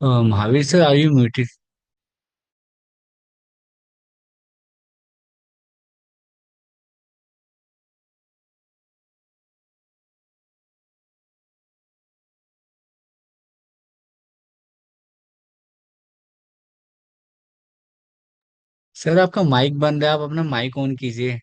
Mahavir sir, are you muted? Sir आपका mic बंद है, आप अपना माइक ऑन कीजिए।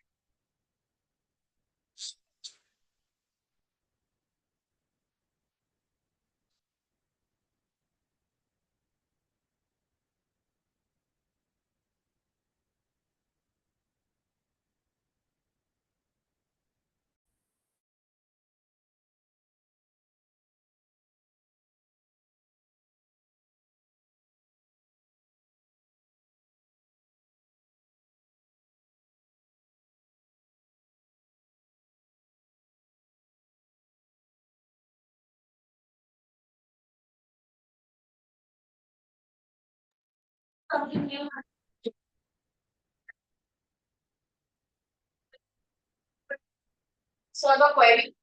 Solve a query,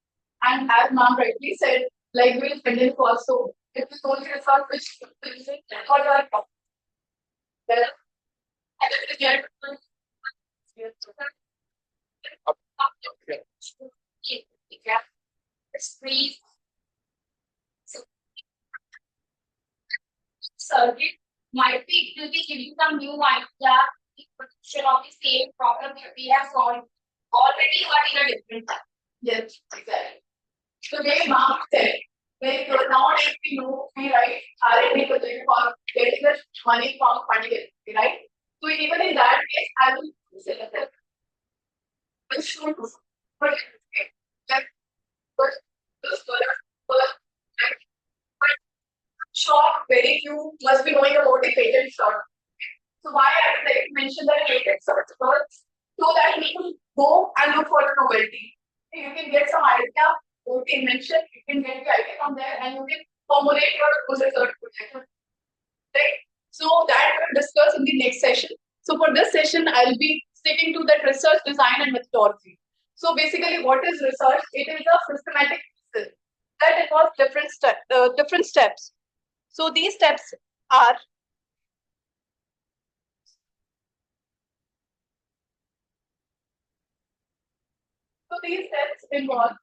and as ma'am rightly said, like we will send in also, if we only resolve which or your problem. Well, I will get yeah, it's free circuit might be it will be giving some new idea should of the same problem that we have solved already but in a different time. Yes, exactly. So very ma'am said, very good. Nowadays we know we write R&D project for getting the money from funding it, right? So even in that case, I will say that we should but like but sure very few must be knowing about the patent short. So why I would like to mention the patent short first so that we can go and look for the novelty. You can get some idea, you can mention, you can get the idea from there and you can formulate your own research project. Right? So that we'll discuss in the next session. So for this session, I'll be sticking to that research design and methodology. So basically, what is research? It is a systematic process that involves different steps. So these steps are these steps involve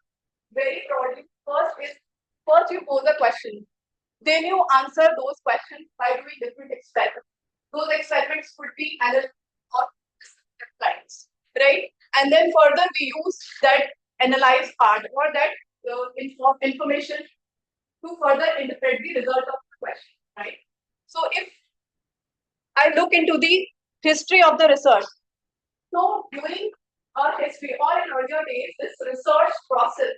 very broadly. First you pose a question. Then you answer those questions by doing different experiments. Those experiments could be analysis or lines, right? And then further we use that analyze part or that information to further interpret the result of the question, right? So if I look into the history of the research, so during our history or in earlier days, this research process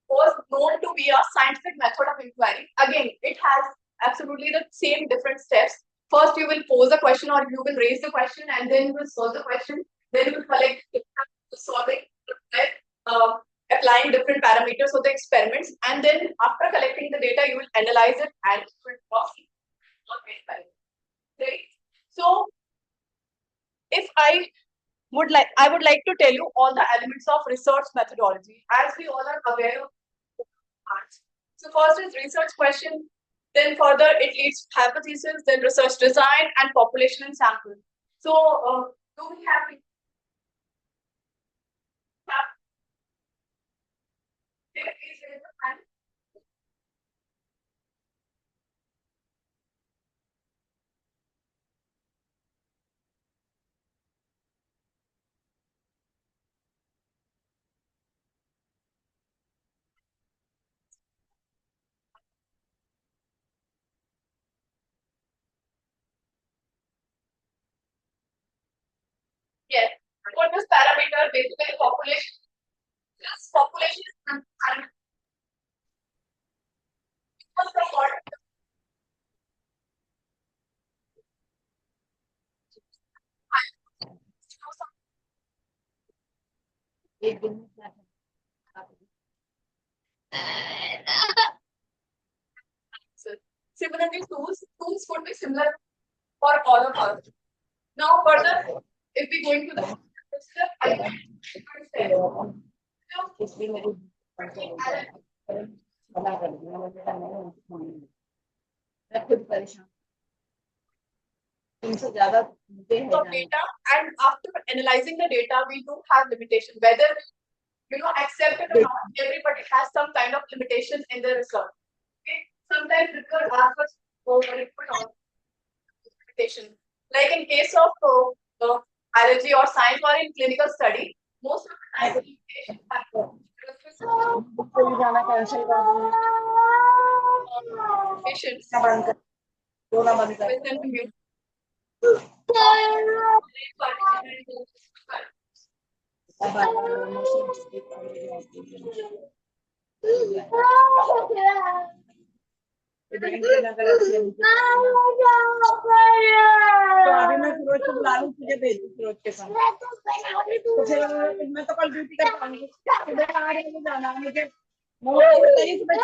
was known to be a scientific method of inquiry. Again, it has absolutely the same different steps. First, you will pose a question or you will raise the question and then you will solve the question. Then you will collect solving, uh, applying different parameters of the experiments. And then after collecting the data, you will analyze it and it will proceed on the experiment. Right? So if I would like to tell you all the elements of research methodology as we all are aware of parts. So first is research question, then further it leads to hypothesis, then research design and population and sample. So do we have yes. For this parameter, basically population. This population is what's the word? Similarly, tools could be similar for all of us. Now, further, if we go into the step, I मैं खुद परेशान, इनसे ज्यादा मुझे है data, and after analyzing the data, we do have limitation. Whether accept it or not, everybody has some kind of limitation in their research. Okay, sometimes research asks us for input on limitation. Like in case of biology or science or in clinical study, most of the time limitations happen. Patients with immune तो अभी मैं फिरोज को बुला लूँ, तुझे भेज दूँ फिरोज के साथ, तो फिर मैं तो कल ड्यूटी कर पाऊंगी, सुबह 8 बजे जाना है मुझे, सुबह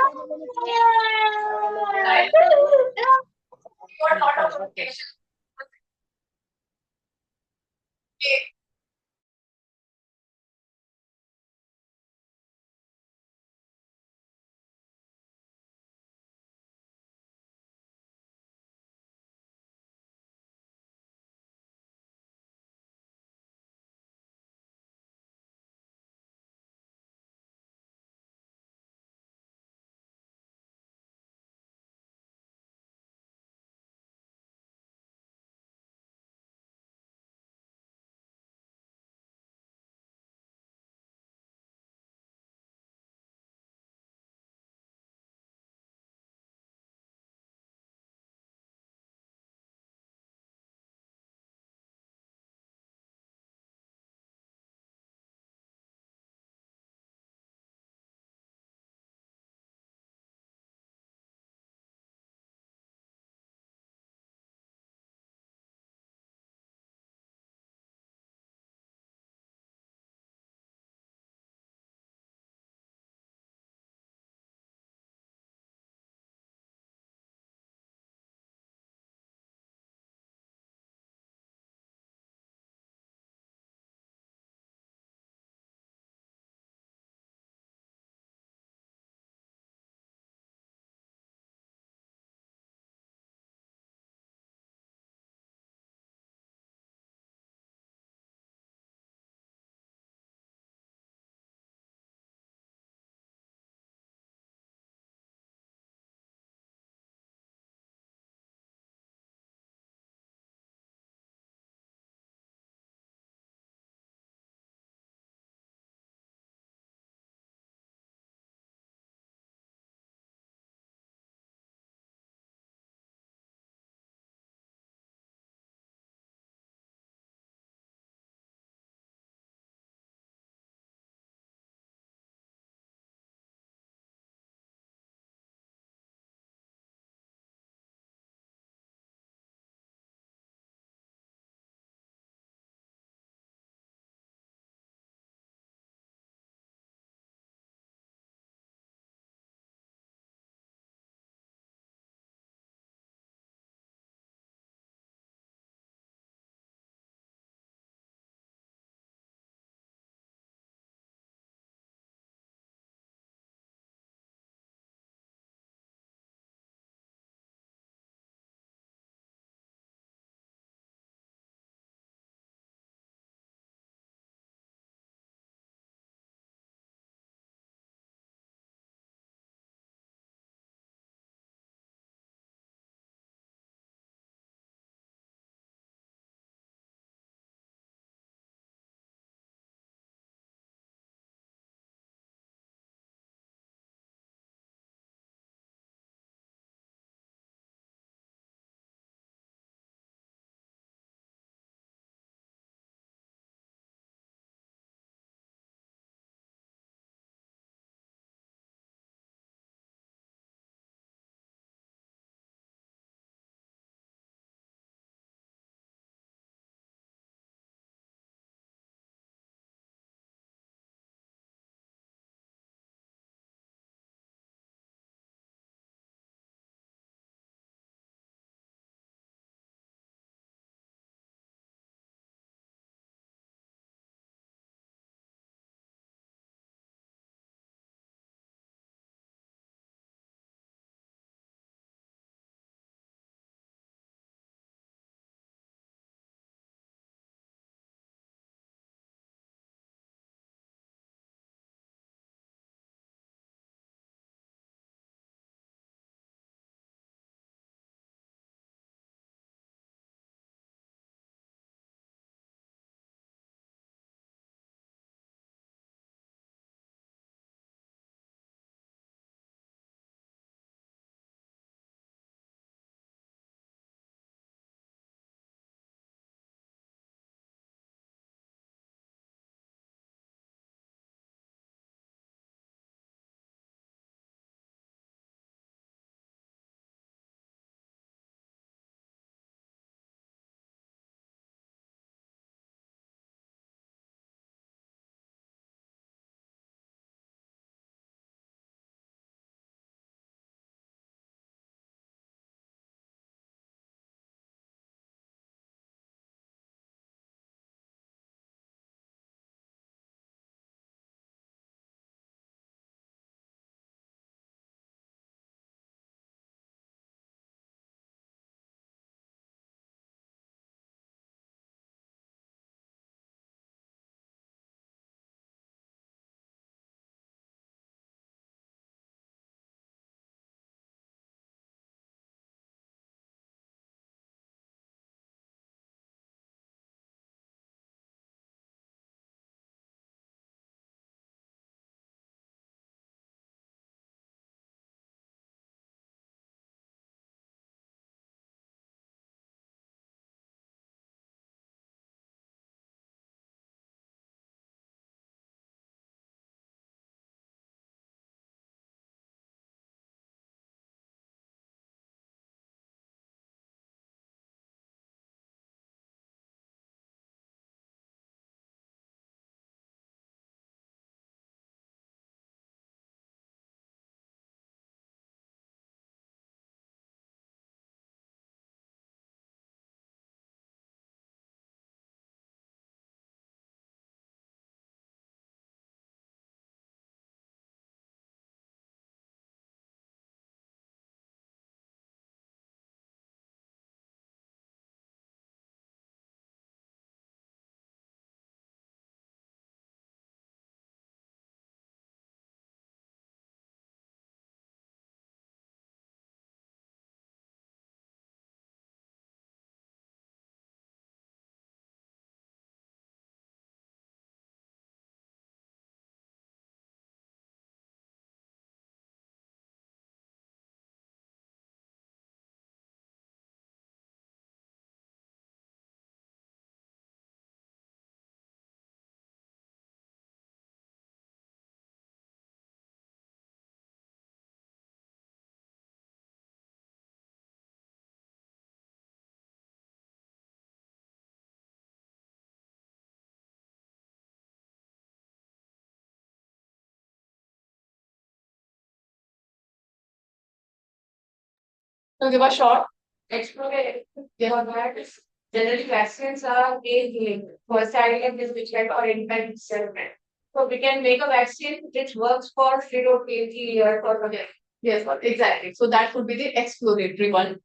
So give a short. Exploratory development. Generally, vaccines are age-linked. First idea is which like or infant development. So we can make a vaccine which works for 0 to 80 years or whatever. Yes, exactly. So that would be the exploratory one.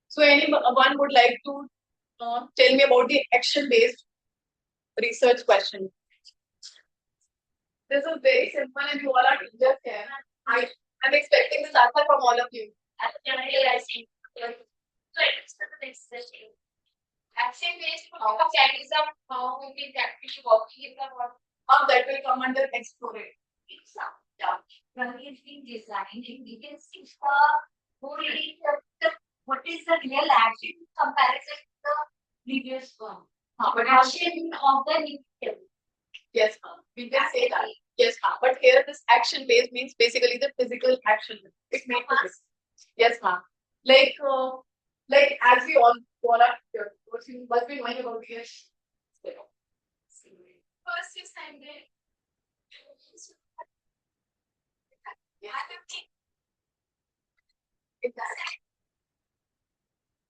So anyone would like to tell me about the action-based research question? This is very simple and you all are teachers here. I'm expecting this answer from all of you. Generally, I see. So it's the next session. Action-based mechanism, how we can actually working in the world. That will come under exploratory. Yeah. When it's being designed, we can see what is the real action in comparison to the previous one. But action of the new. Yes, ma'am. We can say that. Yes, ma'am. But here this action based means basically the physical action. It makes sense. Yes, ma'am. Like as we all are here, you must be knowing about this. First is time there. Yeah. Exactly.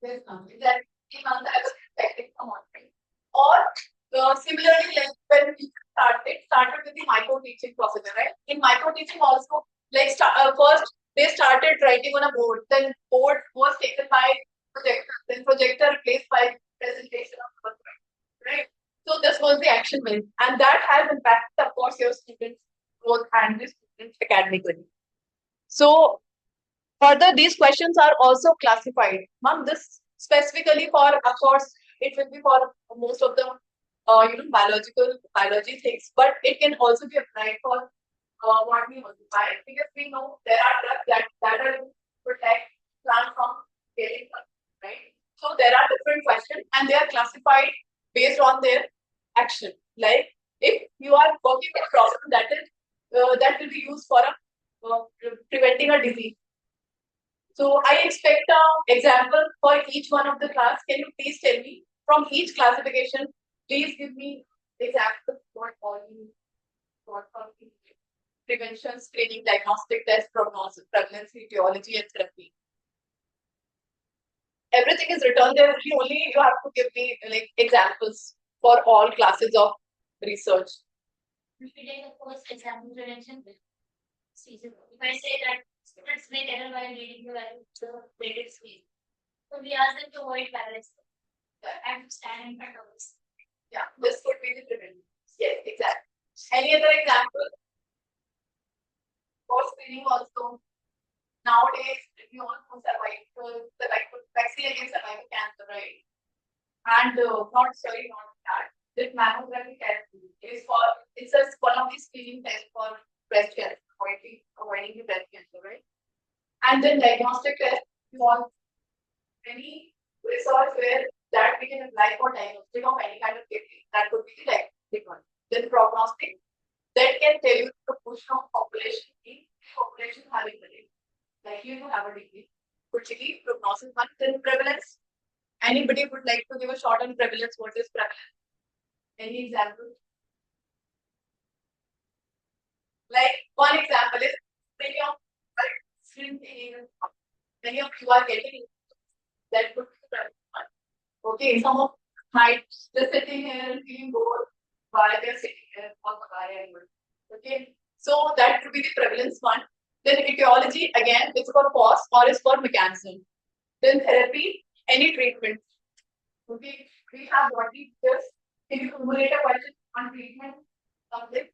Yes, ma'am. Exactly. I was expecting from one thing. Or similarly, like when we started with the micro teaching procedure, right? In micro teaching also, like first they started writing on a board, then board was taken by projector, then projector replaced by presentation of the board, right? So this was the action based, and that has impacted, of course, your students' growth and the students academically. So further, these questions are also classified. Ma'am, this specifically for, of course, it will be for most of the biology things, but it can also be applied for what we want to buy, because we know there are drugs that are to protect plant from killing us, right? So there are different questions and they are classified based on their action. Like if you are working with a problem that will be used for preventing a disease. So I expect an example for each one of the class. Can you please tell me from each classification? Please give me examples for all you for prevention, screening, diagnostic test, prognosis, prevalence, etiology, and therapy. Everything is written there. Only you have to give me like examples for all classes of research. If we take the first example prevention, if I say that students make error while reading the graded screen, so we ask them to avoid paralysis and stand in front of us. Yeah, this could be the prevention. Yes, exactly. Any other example? For screening also. Nowadays, we all know cervical vaccine against cervical cancer, right? And not that. This mammography test is for it's just one of the screening tests for breast cancer, avoiding the breast cancer, right? And then diagnostic test, you want any research where that we can apply for diagnostic of any kind of kidney. That could be the diagnostic one. Then prognostic, that can tell you the proportion of population in population having the disease. Like you have a degree. Quickly, prognosis one, then prevalence. Anybody would like to give a short on prevalence? What is prevalence? Any example? Like one example is many of you are getting that could be prevalence one. Okay, some of might just sitting here and feeling bored while they're sitting here or okay. So that could be the prevalence one. Then etiology, again, it's for cause or is for mechanism. Then therapy, any treatment. Okay, we have body just can you formulate a question on treatment? Something.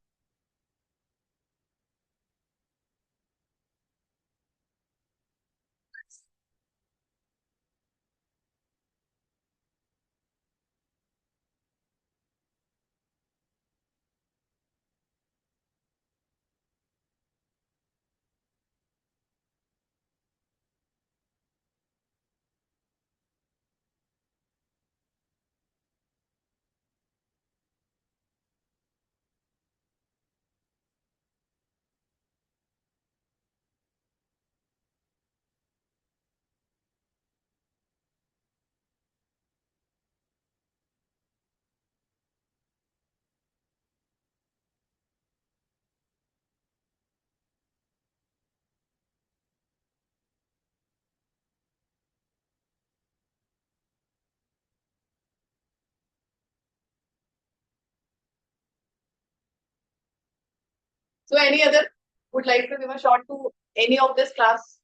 So any other would like to give a shot to any of this class?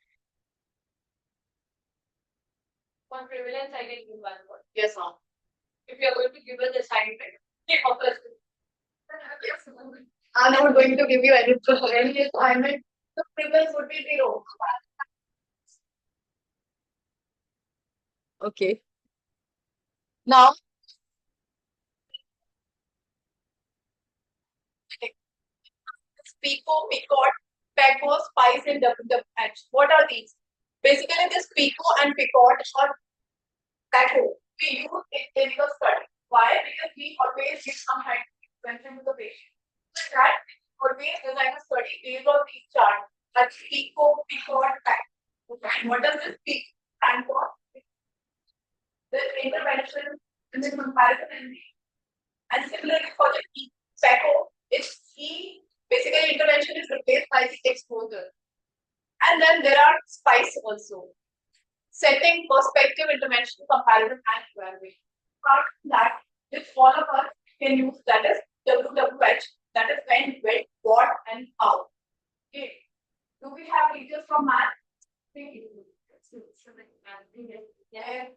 For prevalence, I can give one word. Yes, ma'am. If you are going to give us assignment, take off us. I'm not going to give you any assignment. The prevalence would be 0. Okay. Now, Pico, Picot, Paco, Spice, and WWH. What are these? Basically, this Pico and Picot or Paco we use in clinical study. Why? Because we always give some kind of intervention to the patient. So that always design a study based on these charts. That's Pico, Picot, Paco. What does this Pico stand for? The intervention in the comparison and similarly for the Paco, it's key. Basically, intervention is replaced by the exposure. And then there are spice also. Setting, perspective, intervention, comparison, and evaluation. Apart from that, which all of us can use, that is WWH, that is when, what, and how. Okay. Do we have teachers from math? Yeah.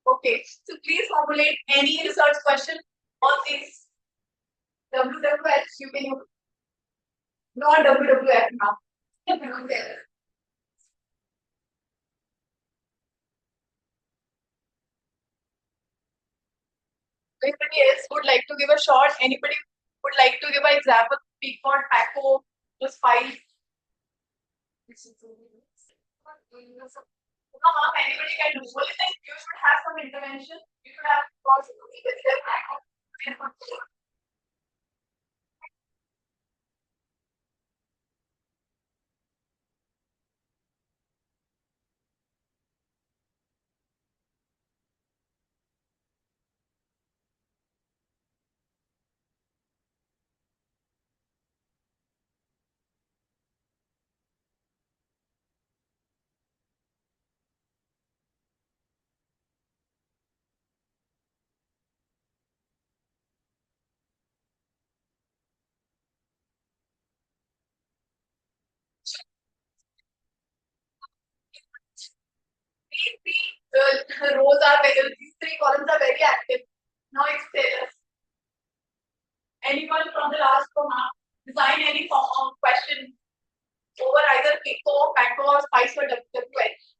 Okay, so please formulate any research question on this WWH. You can use not WWF now. Anybody else would like to give a shot? Anybody would like to give an example? Peacock, Paco, just 5. Anybody can do. Only thing you should have some intervention. You should have possibility with their Paco. The rows are very, these 3 columns are very active. Now it's status. Anyone from the last row now design any form of question over either Pico, Paco, or Spice or WWH.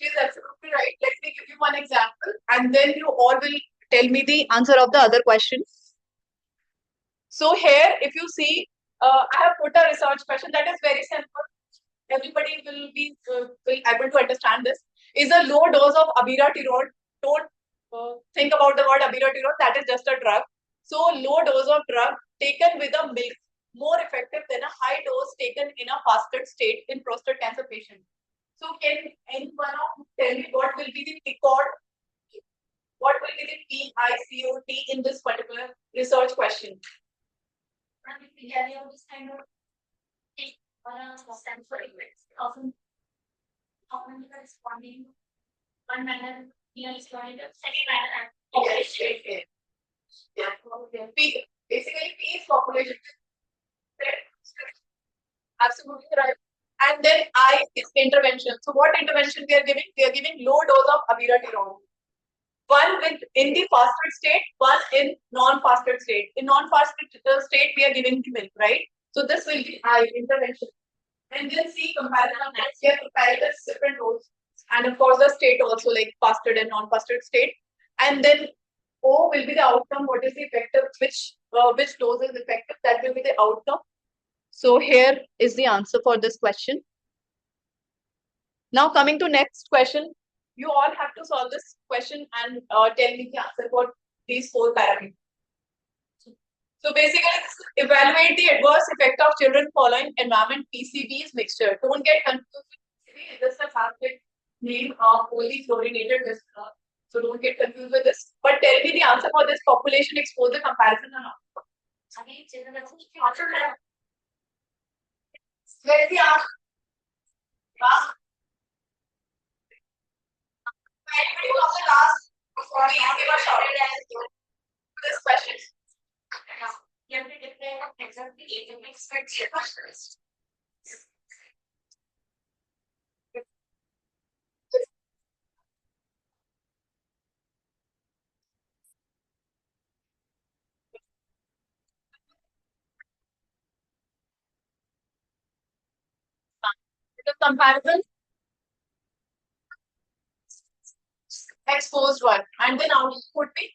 She's absolutely right. Let me give you one example, and then you all will tell me the answer of the other question. So here, if you see, I have put a research question that is very simple. Everybody will be able to understand this. Is a low dose of abiraterone. Don't think about the word abiraterone. That is just a drug. So low dose of drug taken with a milk more effective than a high dose taken in a fasted state in prostate cancer patients. So can anyone of you tell me what will be the PICOT, what will be the PICOT in this particular research question? This kind of thing stands for events. Often you are responding one manner, you are responding the second manner. Yes. Yeah. Basically, P is population. Absolutely right. And then I is intervention. So what intervention we are giving? We are giving low dose of abiraterone. One in the fasted state, one in non-fasted state. In non-fasted state, we are giving the milk, right? So this will be I intervention. And then C comparison of that. We are comparing the different roles. And of course, the state also like fasted and non-fasted state. And then O will be the outcome. What is the effective? Which dose is effective? That will be the outcome. So here is the answer for this question. Now coming to next question, you all have to solve this question and tell me the answer for these four parameters. So basically, evaluate the adverse effect of children following environment PCBs mixture. Don't get confused with PCB. This is a fabric name of polyfluorinated bisphenol. So don't get confused with this. But tell me the answer for this population exposure comparison or not. Where is the answer? Anybody from the last? Please give a shout this question. You have to declare exactly 8 expected questions. The comparison exposed one, and then output would be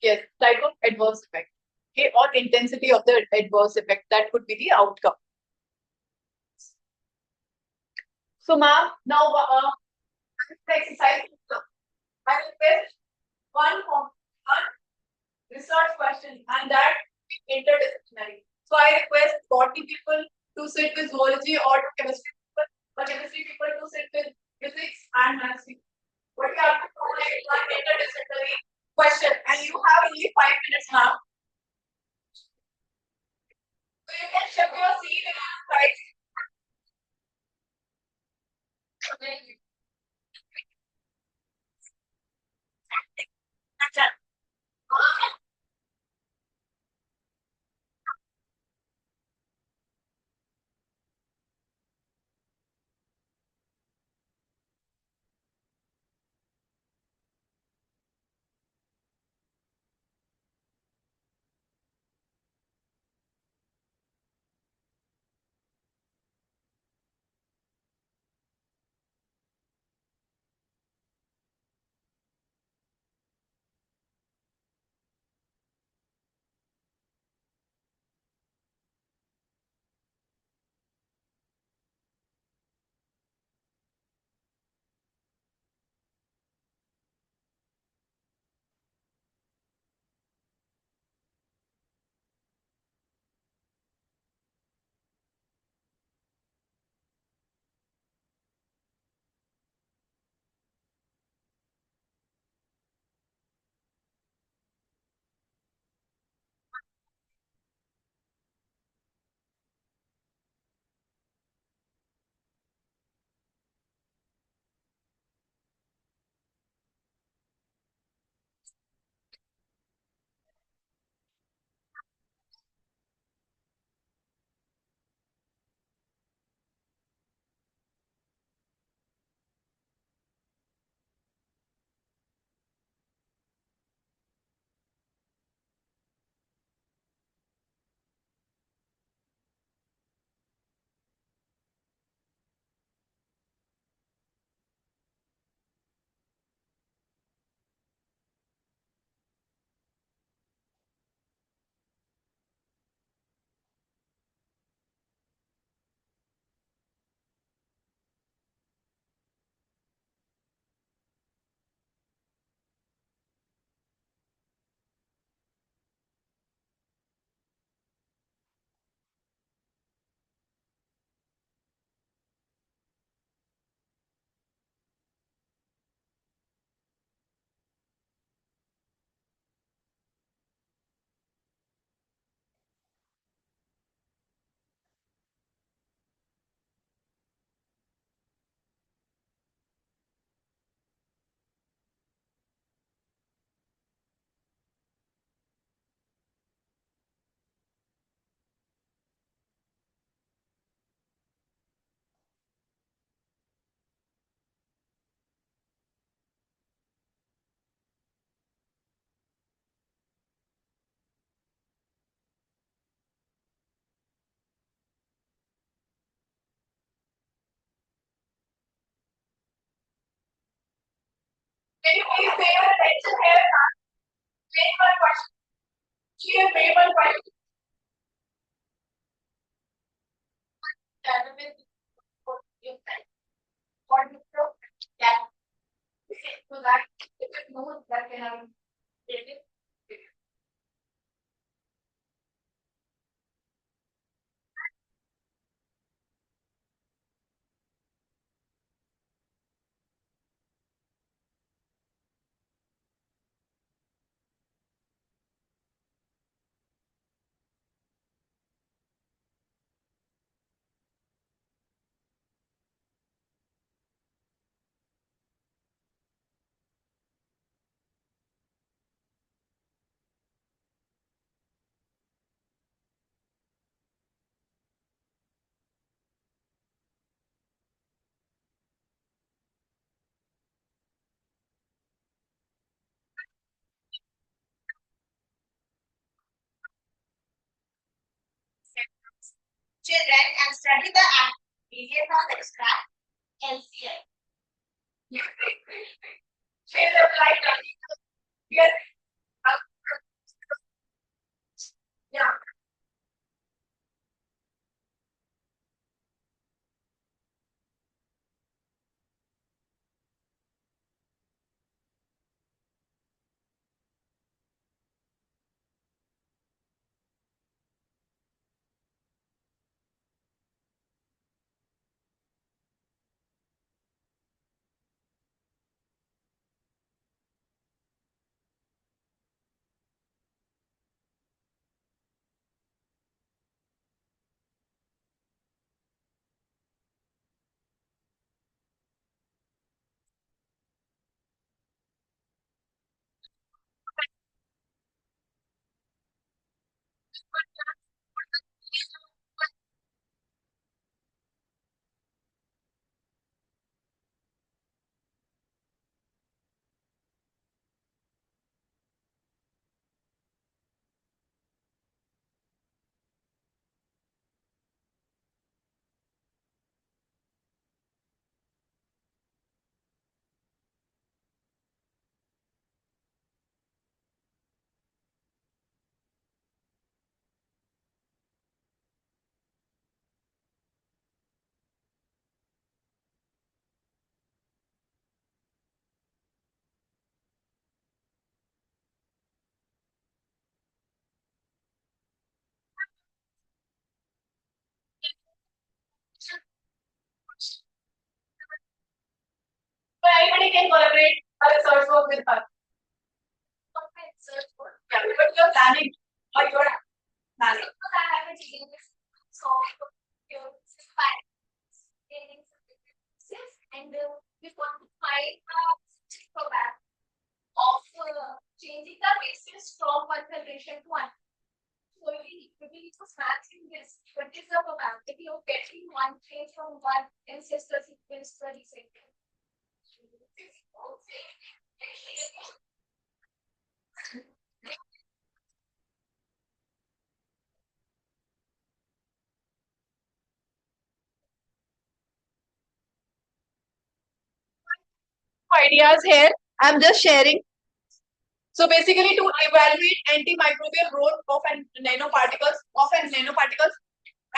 yes, type of adverse effect. Okay, or intensity of the adverse effect. That could be the outcome. So, ma'am, now exercise. I will request one research question, and that interdisciplinary. So, I request 40 people to sit with zoology or chemistry people, or chemistry people to sit with physics and maths people. What you have to do is one interdisciplinary question, and you have only 5 minutes now. So you can shift your seat and right. Can you please pay your attention here? Pay one question. Here, pay one question. So that if it knows that can have children and study the behavior of extract LCI. yes. Yeah. So anybody can collaborate a research work with her. Search for Yeah, because you're planning or you're planning. because I haven't taken this song and we want to find program of changing the basis from one generation to one. So we need to match in this. What is the probability of getting one change from one ancestor sequence to a recent? Ideas here. I'm just sharing. So basically, to evaluate antimicrobial role of nanoparticles,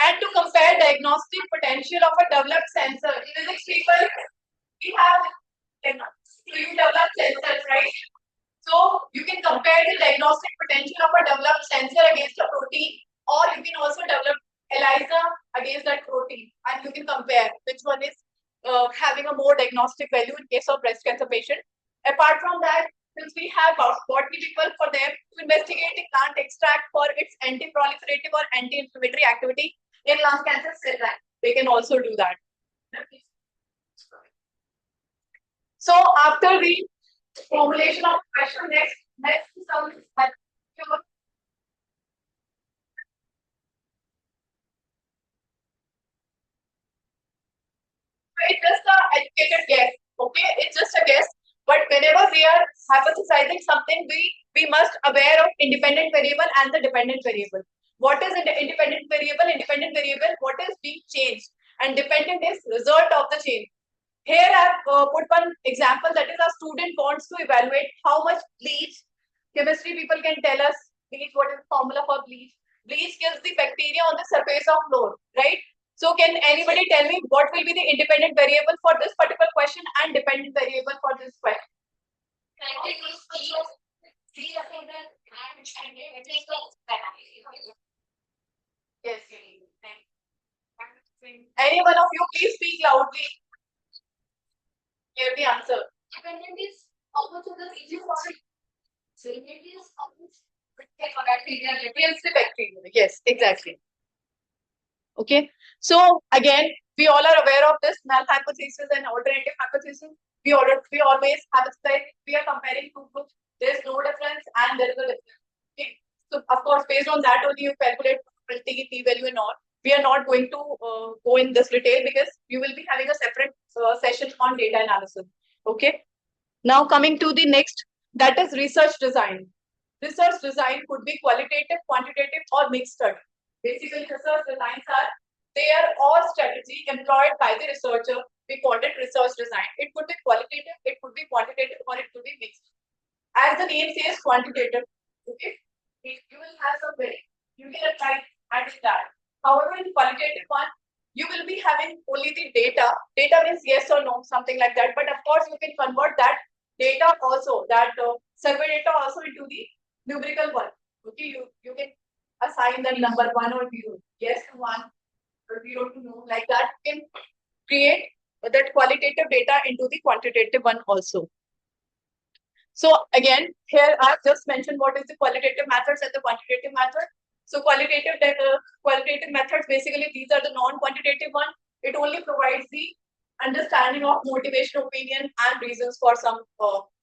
and to compare diagnostic potential of a developed sensor. In physics, people, we have so you develop sensors, right? So you can compare the diagnostic potential of a developed sensor against a protein, or you can also develop ELISA against that protein, and you can compare which one is having a more diagnostic value in case of breast cancer patient. Apart from that, since we have botany people for them to investigate the plant extract for its anti-proliferative or anti-inflammatory activity in lung cancer cell line, they can also do that. So after the formulation of question, next some it's just a educated guess. Okay, it's just a guess. But whenever we are hypothesizing something, we must aware of independent variable and the dependent variable. What is independent variable? Independent variable, what is being changed, and dependent is result of the change. Here I've put one example, that is a student wants to evaluate how much bleach. Chemistry people can tell us bleach. What is the formula for bleach? Bleach kills the bacteria on the surface of floor, right? So can anybody tell me what will be the independent variable for this particular question and dependent variable for this question? Yes. Any one of you please speak loudly. Give the answer. Dependent is how much of the region body. It is how much bacteria. Kills the bacteria. Yes, exactly. Okay. So again, we all are aware of this null hypothesis and alternative hypothesis. We always have said we are comparing two groups. There is no difference and there is a difference. Okay. So of course, based on that only you calculate probability, p-value and all. We are not going to go in this detail because you will be having a separate session on data analysis. Okay. Now coming to the next, that is research design. Research design could be qualitative, quantitative, or mixed study. Basically, research designs are there or strategy employed by the researcher. We call it research design. It could be qualitative, it could be quantitative, or it could be mixed. As the name says, quantitative. Okay, you will have some very, you can apply at that. However, in qualitative one, you will be having only the data. Data means yes or no, something like that. But of course, you can convert that data also, that survey data also into the numerical one. Okay, you can assign the number 1 or 0, yes to 1 or 0 to no, like that. You can create that qualitative data into the quantitative one also. So again, here I've just mentioned what is the qualitative methods and the quantitative method. So qualitative methods, basically these are the non-quantitative one. It only provides the understanding of motivation, opinion, and reasons for some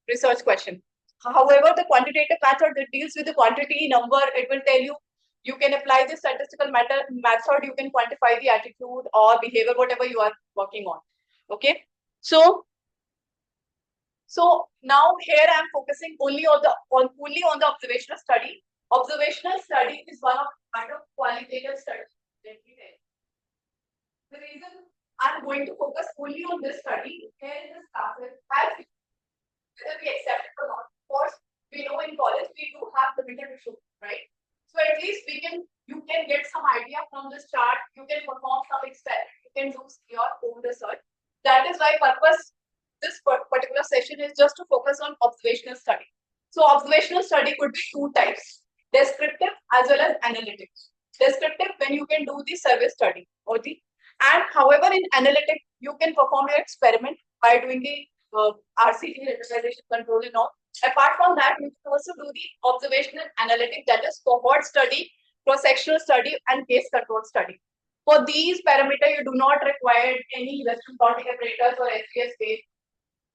research question. However, the quantitative method that deals with the quantity number, it will tell you you can apply the statistical method, you can quantify the attitude or behavior, whatever you are working on. Okay. So now here I am focusing only on the observational study. Observational study is one of kind of qualitative study. The reason I'm going to focus only on this study here in this classes, whether we accept it or not. Of course, we know in college we do have the midterm issue, right? So at least you can get some idea from this chart. You can perform some experiment. You can do your own research. That is why purpose this particular session is just to focus on observational study. So observational study could be two types: descriptive as well as analytic. Descriptive, when you can do the survey study or the, and however in analytic you can perform your experiment by doing the RCT, randomization control and all. Apart from that, you can also do the observational analytic, that is cohort study, cross-sectional study, and case control study. For these parameters, you do not require any Western blotting apparatus or SPSS based.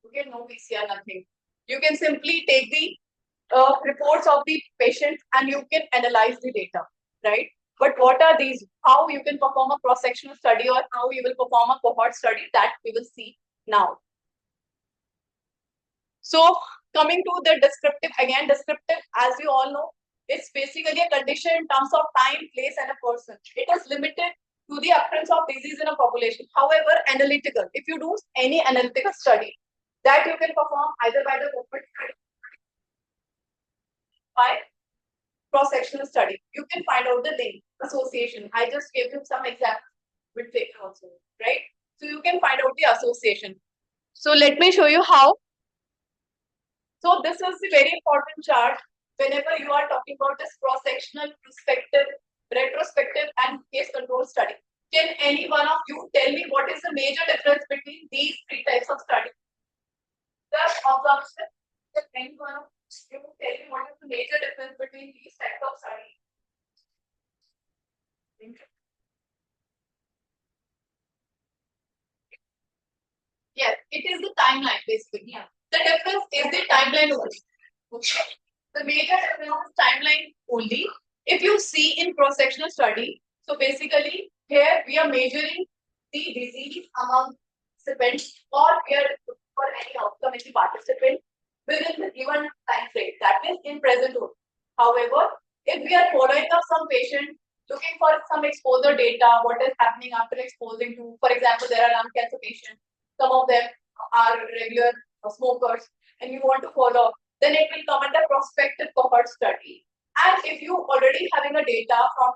Okay, no PCR, nothing. You can simply take the reports of the patient and you can analyze the data, right? But what are these? How you can perform a cross-sectional study or how you will perform a cohort study, that we will see now. So coming to the descriptive, again, descriptive, as you all know, it's basically a condition in terms of time, place, and a person. It is limited to the occurrence of disease in a population. However, analytical, if you do any analytical study, that you can perform either by the cohort study, by cross-sectional study. You can find out the link, association. I just gave you some examples with paper also, right? So you can find out the association. So let me show you how. So this is the very important chart whenever you are talking about this cross-sectional, prospective, retrospective, and case control study. Can any one of you tell me what is the major difference between these three types of study? Just observation. Can any one of you tell me what is the major difference between these types of study? Yes, it is the timeline basically. Yeah. The difference is the timeline only. Okay. The major difference is timeline only. If you see in cross-sectional study, so basically here we are measuring the disease among participants or we are for any outcome in the participant within the given time frame. That is in present only. However, if we are following up some patient, looking for some exposure data, what is happening after exposing to, for example, there are lung cancer patients, some of them are regular smokers, and you want to follow, then it will come under prospective cohort study. And if you already having a data from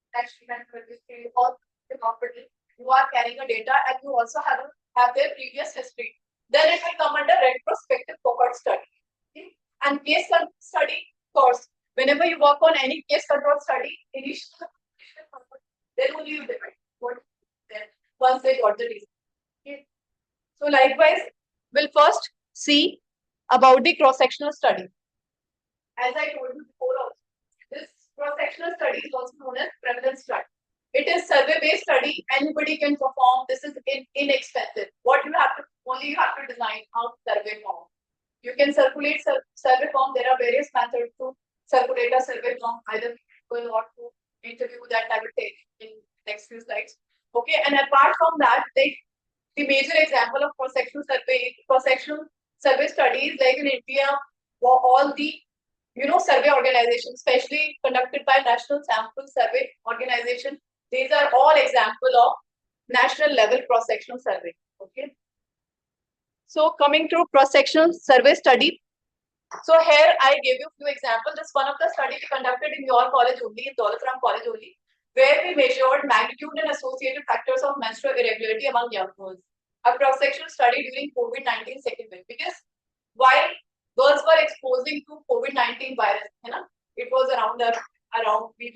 treatment registry or the hospital, you are carrying a data and you also have their previous history. Then it will come under retrospective cohort study. Okay? And case study, of course, whenever you work on any case control study, initial then only you define what then once they got the reason. Okay? So likewise, we'll first see about the cross-sectional study. As I told you before also, this cross-sectional study is also known as prevalence study. It is survey-based study. Anybody can perform. This is inexpensive. What you have to only you have to design out survey form. You can circulate survey form. There are various methods to circulate a survey form. Either people want to interview that I will take in next few slides. Okay, and apart from that, the major example of cross-sectional survey studies like in India, all the survey organizations, especially conducted by National Sample Survey Organization. These are all example of national level cross-sectional survey. Okay. So coming to cross-sectional survey study. So here I gave you a few examples. This one of the studies conducted in your college only, in Daulat College only, where we measured magnitude and associated factors of menstrual irregularity among young girls. A cross-sectional study during COVID-19 second wave. Because while girls were exposing to COVID-19 virus, it was around we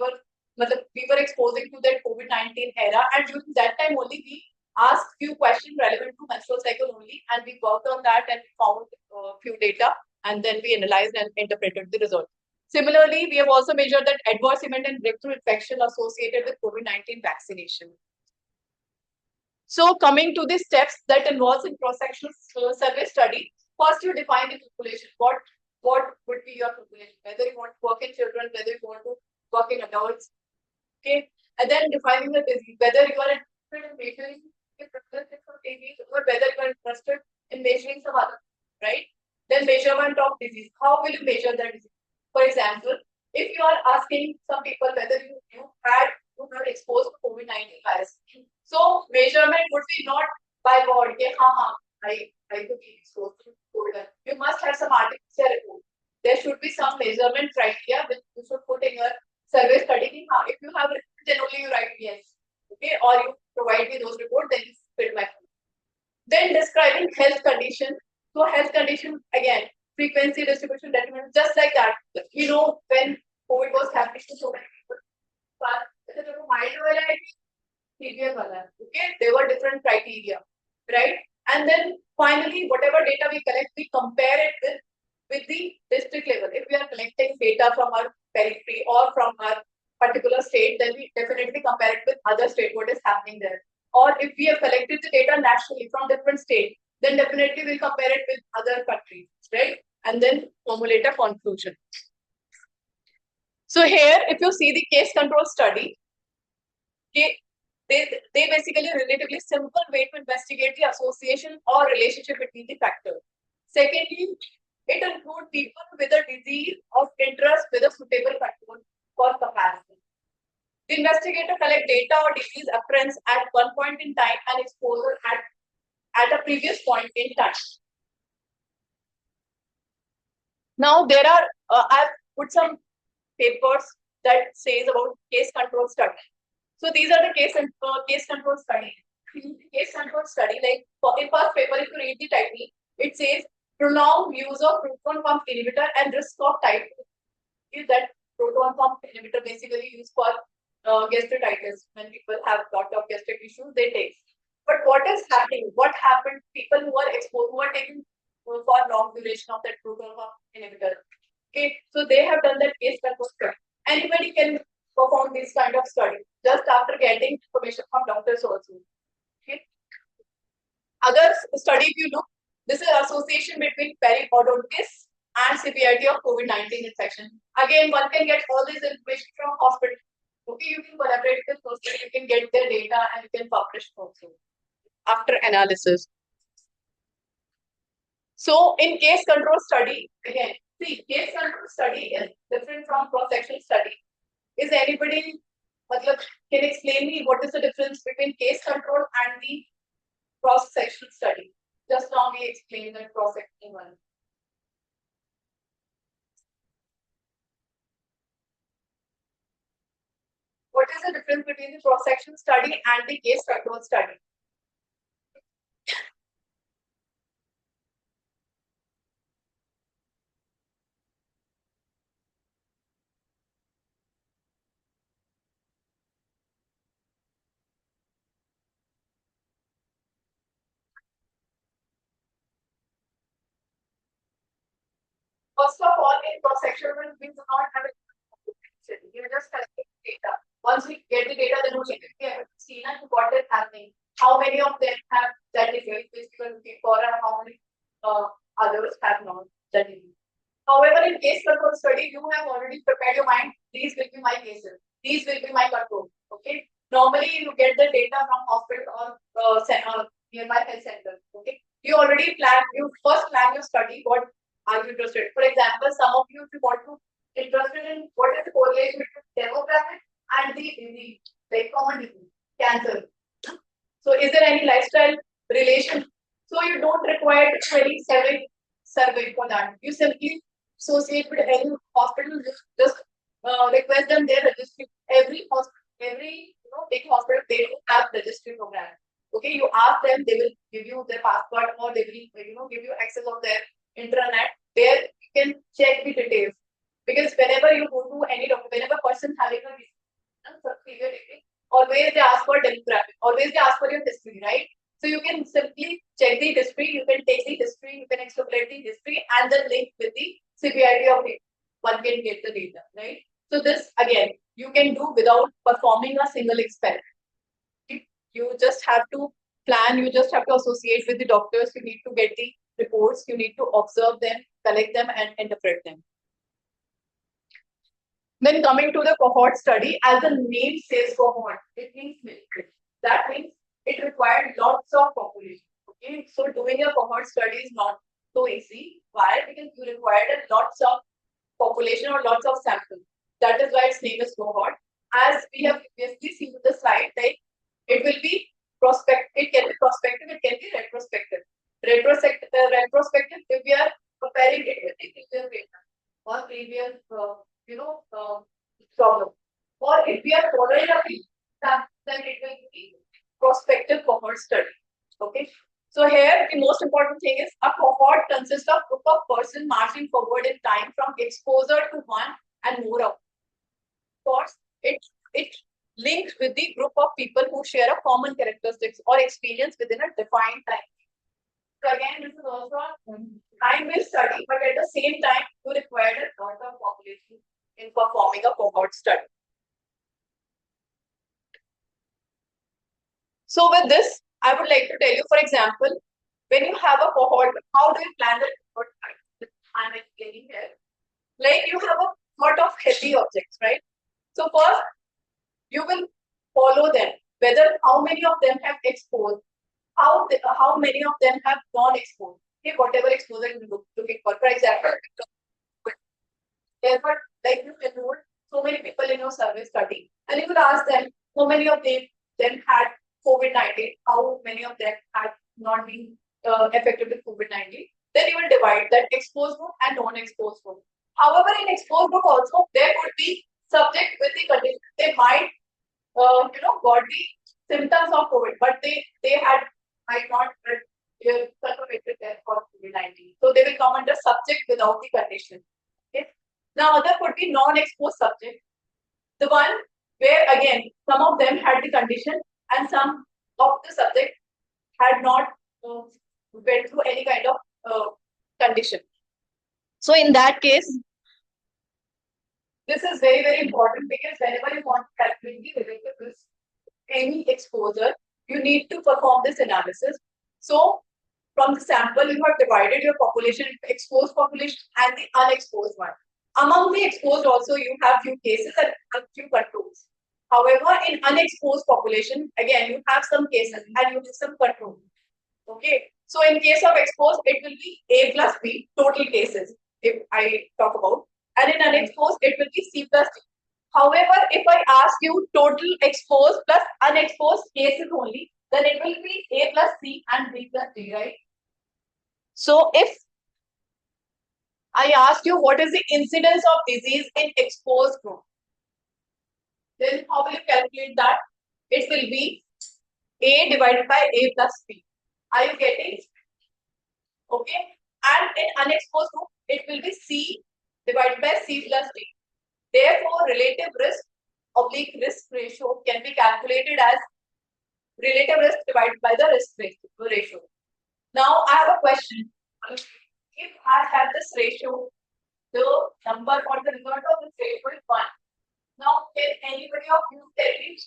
were exposing to that COVID-19 era, and during that time only we asked few questions relevant to menstrual cycle only, and we worked on that and found few data, and then we analyzed and interpreted the result. Similarly, we have also measured that adverse event and breakthrough infection associated with COVID-19 vaccination. So coming to the steps that involves in cross-sectional survey study, first you define the population. What would be your population? Whether you want to work in children, whether you want to work in adults. Okay, and then defining the disease, whether you are interested in measuring the prevalence of disease or whether you are interested in measuring some other, right? Then measurement of disease. How will you measure the disease? For example, if you are asking some people whether you were exposed to COVID-19 virus, so measurement would be not by word. I could be exposed to COVID. You must have some artificial report. There should be some measurement criteria which you should put in your survey study. If you have it, then only you write yes. Okay, or you provide me those reports, then you fit my phone. Then describing health condition. So health condition again, frequency, distribution, determinant, just like that. When COVID was happening to so many people, but mild severe wala. Okay, there were different criteria, right? And then finally, whatever data we collect, we compare it with the district level. If we are collecting data from our periphery or from our particular state, then we definitely compare it with other state, what is happening there. Or if we have collected the data nationally from different states, then definitely we'll compare it with other countries, right? And then formulate a conclusion. So here, if you see the case control study, they basically a relatively simple way to investigate the association or relationship between the factors. Secondly, it includes people with a disease of interest with a suitable control for comparison. The investigator collect data or disease occurrence at one point in time and exposure at a previous point in time. Now there are I've put some papers that says about case control study. So these are the case control study. Case control study, like in first paper, if you read the title, it says prolonged use of proton pump inhibitor and risk of type 2. Is that proton pump inhibitor basically used for gastritis? When people have lot of gastric issues, they take. But what is happening? What happened? People who are exposed, who are taking for long duration of that proton pump inhibitor. Okay, so they have done that case control study. Anybody can perform this kind of study just after getting information from doctors also. Okay. Other study, if you look, this is association between periodontitis and severity of COVID-19 infection. Again, one can get all this information from hospital. Okay, you can collaborate with hospital, you can get their data and you can publish also after analysis. So in case control study, again, see, case control study is different from cross-sectional study. Is anybody can explain me what is the difference between case control and the cross-sectional study? Just now we explained the cross-sectional one. What is the difference between the cross-section study and the case control study? First of all, in cross-section, we do not have a you just collecting data. Once we get the data, then we have to see what is happening. How many of them have that disease which we were looking for, and how many others have not that disease. However, in case control study, you have already prepared your mind. These will be my cases. These will be my control. Okay. Normally, you get the data from hospital or nearby health center. Okay. You already plan. You first plan your study. What are you interested? For example, some of you, if you want to interested in what is the correlation between demographic and the disease, like common disease, cancer. So, is there any lifestyle relation? So, you don't require to any survey for that. You simply associate with any hospital, just request them their registry. Every hospital, every big hospital, they do have registry program. Okay, you ask them, they will give you their passport or they will give you access of their intranet. There you can check the details. Because whenever you go to any doctor, whenever person having a severe degree, always they ask for demographic, always they ask for your history, right? So you can simply check the history, you can take the history, you can extrapolate the history and then link with the severity of it. One can get the data, right? So this again, you can do without performing a single experiment. You just have to plan, you just have to associate with the doctors, you need to get the reports, you need to observe them, collect them and interpret them. Then coming to the cohort study, as the name says cohort, it means military. That means it required lots of population. Okay, so doing a cohort study is not so easy. Why? Because you required lots of population or lots of samples. That is why its name is cohort. As we have previously seen in the slide, like it will be prospective, it can be prospective, it can be retrospective. Retrospective if we are comparing it with the previous data or previous problem. Or if we are following up then it will be prospective cohort study. Okay. So here the most important thing is a cohort consists of group of person marching forward in time from exposure to one and more of. Of course, it links with the group of people who share a common characteristics or experience within a defined time. So again, this is also a time-based study, but at the same time, you require a lot of population in performing a cohort study. So with this, I would like to tell you, for example, when you have a cohort, how do you plan the cohort study? I'm explaining here. Like you have a lot of heavy objects, right? So first, you will follow them, whether how many of them have exposed, how many of them have non-exposed. Okay, whatever exposure you're looking for. For example, therefore, like you enrolled so many people in your survey study, and you could ask them how many of them had COVID-19, how many of them had not been affected with COVID-19. Then you will divide that exposed group and non-exposed group. However, in exposed group also there could be subject with the condition. They might got the symptoms of COVID, but they might not circulated there for COVID-19. So they will come under subject without the condition. Okay. Now other could be non-exposed subject. The one where again some of them had the condition and some of the subject had not went through any kind of condition. So in that case, this is very, very important because whenever you want to calculate the relative risk, any exposure, you need to perform this analysis. So from the sample, you have divided your population into exposed population and the unexposed one. Among the exposed also, you have few cases and few controls. However, in unexposed population, again, you have some cases and you have some controls. Okay. So in case of exposed, it will be A plus B, total cases, if I talk about. And in unexposed, it will be C plus D. However, if I ask you total exposed plus unexposed cases only, then it will be A plus C and B plus D, right? So if I ask you what is the incidence of disease in exposed group, Then how will you calculate that? It will be A divided by A plus B. Are you getting? Okay. And in unexposed group, it will be C divided by C plus D. Therefore, relative risk oblique risk ratio can be calculated as relative risk divided by the risk ratio. Now, I have a question. If I have this ratio, the number or the result of this ratio is 1. Now, can anybody of you tell me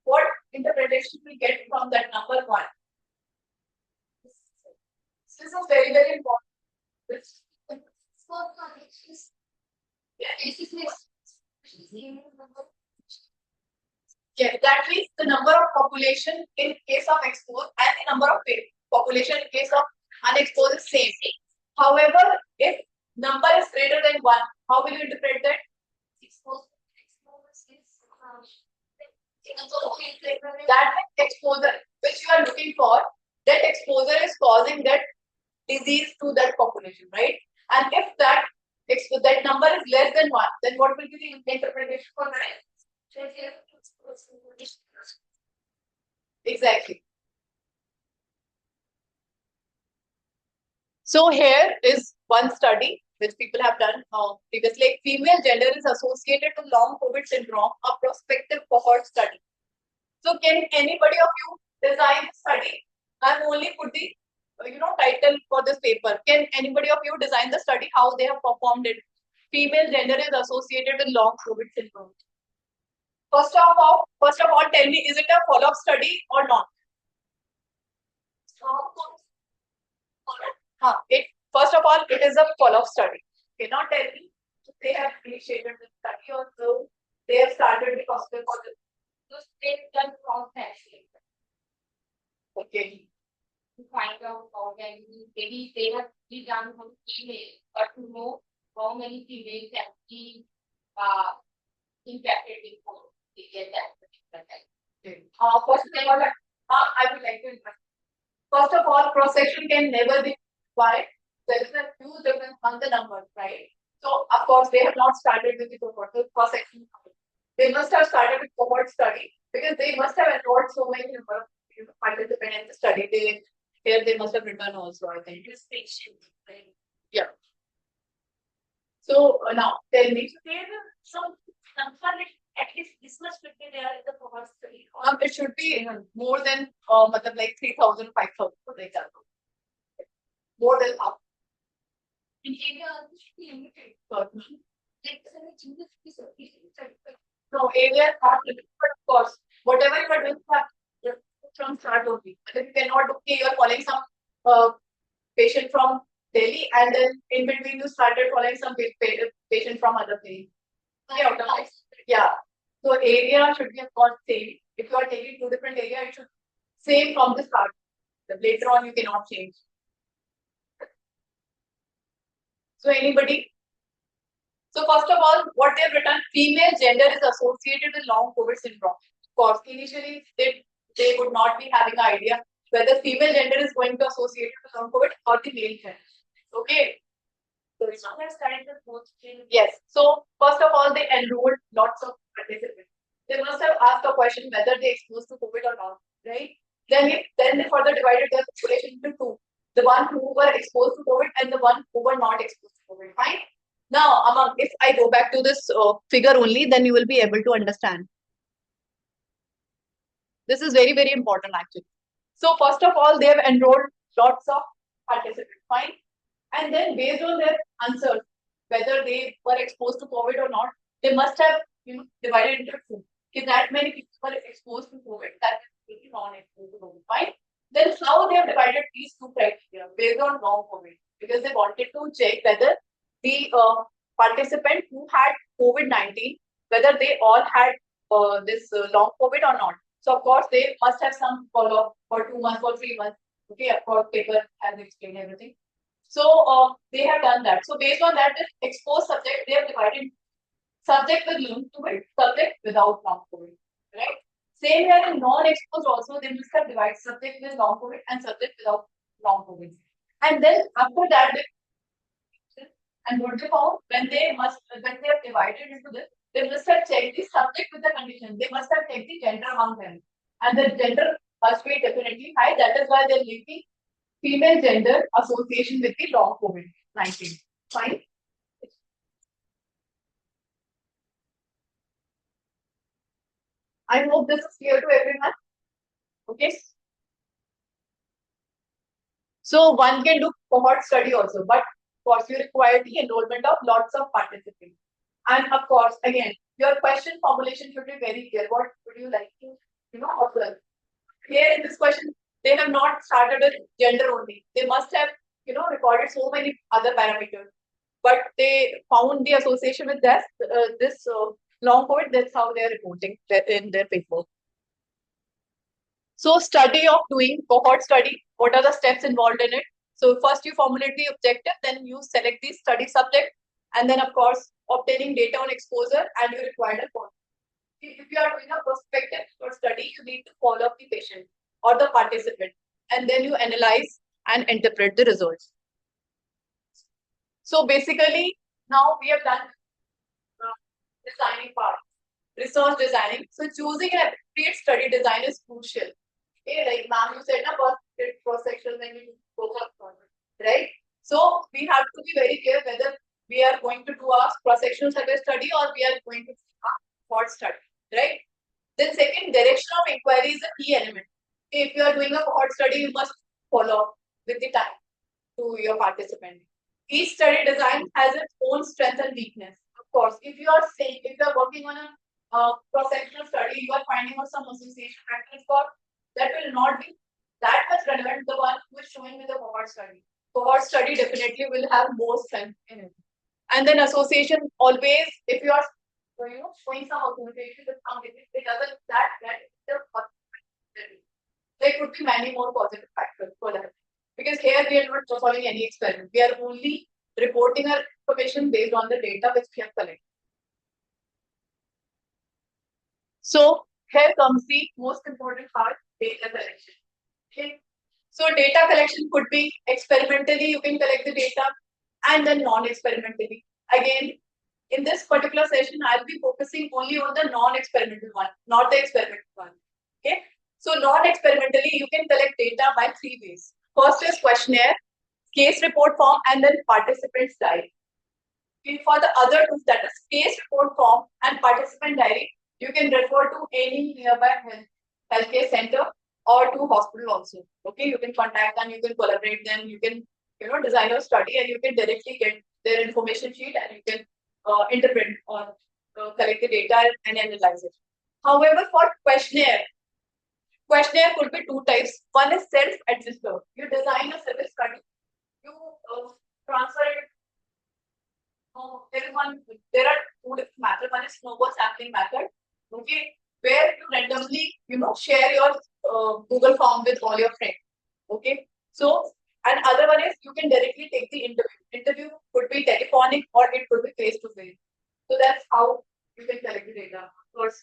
what interpretation we get from that number 1? This is very, very important. Yeah, that means the number of population in case of exposed and the number of population in case of unexposed is same. However, if number is greater than 1, how will you interpret that? That exposure which you are looking for, that exposure is causing that disease to that population, right? And if that number is less than 1, then what will be the interpretation for that? Exactly. So here is one study which people have done previously. Like female gender is associated to long COVID syndrome, a prospective cohort study. So can anybody of you design the study? I've only put the title for this paper. Can anybody of you design the study how they have performed it? Female gender is associated with long COVID syndrome. First of all, tell me, is it a follow-up study or not? First of all, it is a follow-up study. Okay, not tell me they have initiated the study or so they have started the hospital for this. So they've done from actually. Okay. To find out how maybe they have done from female, but to know how many females actually impacted before they get that particular type. Okay. First of all, I would like to interrupt. First of all, cross-section can never be why there is a huge difference on the numbers, right? So, of course, they have not started with the cohort cross-section. They must have started with cohort study because they must have enrolled so many number of participants in the study. They must have written also, I think. Yeah. So now tell me. Some number at least this much would be there in the cohort study. It should be more than like 3,000, 5,000 for example. More than half. In area, it should be limited. No, area is not limited, but of course, whatever you are doing from start only. If you cannot, okay, you are following some patient from Delhi and then in between you started following some patient from other place. Yeah. So area should be of course same. If you are taking 2 different areas, it should same from the start. Later on you cannot change. So anybody? So first of all, what they have written, female gender is associated with long COVID syndrome. Of course, initially they would not be having an idea whether female gender is going to associate with long COVID or the male gender. Okay. So it's not starting the both. Yes. So first of all, they enrolled lots of participants. They must have asked a question whether they exposed to COVID or not, right? Then they further divided their population into 2. The one who were exposed to COVID and the one who were not exposed to COVID. Fine. Now, if I go back to this figure only, then you will be able to understand. This is very, very important actually. So first of all, they have enrolled lots of participants. Fine. And then based on their answers, whether they were exposed to COVID or not, they must have divided into 2. If that many people were exposed to COVID, that is non-exposed to COVID. Fine. Then how they have divided these 2 criteria based on long COVID, because they wanted to check whether the participant who had COVID-19, whether they all had this long COVID or not. So of course they must have some follow-up for 2 months or 3 months. Okay, of course paper has explained everything. So they have done that. So based on that, the exposed subject, they have divided subject with long COVID, subject without long COVID. Right? Same here in non-exposed also, they must have divided subject with long COVID and subject without long COVID. And then after that, and what they found when they have divided into this, They must have checked the subject with the condition. They must have checked the gender among them. And the gender must be definitely high. That is why they're linking female gender association with the long COVID-19. Fine. I hope this is clear to everyone. Okay. So one can do cohort study also, but of course you require the enrollment of lots of participants. And of course, again, your question formulation should be very clear. What would you like to, observe? Here in this question, they have not started with gender only. They must have, recorded so many other parameters. But they found the association with this long COVID. That's how they are reporting in their paper. So study of doing cohort study, what are the steps involved in it? So first you formulate the objective, then you select the study subject, and then of course obtaining data on exposure, and you require a follow. If you are doing a prospective study, you need to follow up the patient or the participant, and then you analyze and interpret the results. So basically, now we have done designing part, research designing. So choosing an appropriate study design is crucial. Okay, like ma'am, you said na cross section when we go for right? So we have to be very clear whether we are going to do a cross-sectional survey study or we are going to do a cohort study, right? Then second, direction of inquiry is a key element. If you are doing a cohort study, you must follow with the time to your participant. Each study design has its own strength and weakness. Of course, if you are saying, if you are working on a cross-sectional study, you are finding out some association factors for that will not be that much relevant to the one who is showing with the cohort study. Cohort study definitely will have more strength in it. And then association always, if you are showing some association with something, it doesn't there could be many more positive factors for that. Because here we are not following any experiment. We are only reporting our information based on the data which we have collected. So here comes the most important part, data collection. Okay. So data collection could be experimentally, you can collect the data, and then non-experimentally. Again, in this particular session, I'll be focusing only on the non-experimental one, not the experimental one. Okay. So non-experimentally, you can collect data by 3 ways. First is questionnaire, case report form, and then participant's diary. For the other two, that is case report form and participant diary, you can refer to any nearby healthcare center or to hospital also. Okay, you can contact them, you can collaborate them, you can design your study, and you can directly get their information sheet, and you can interpret or collect the data and analyze it. However, for questionnaire could be 2 types. One is self-administered. You design a service study, you transfer it. There are 2 different methods. One is snowball sampling method. Okay, where you randomly, share your Google form with all your friends. Okay, so and other one is you can directly take the interview. Interview could be telephonic or it could be face to face. So that's how you can collect the data. Of course,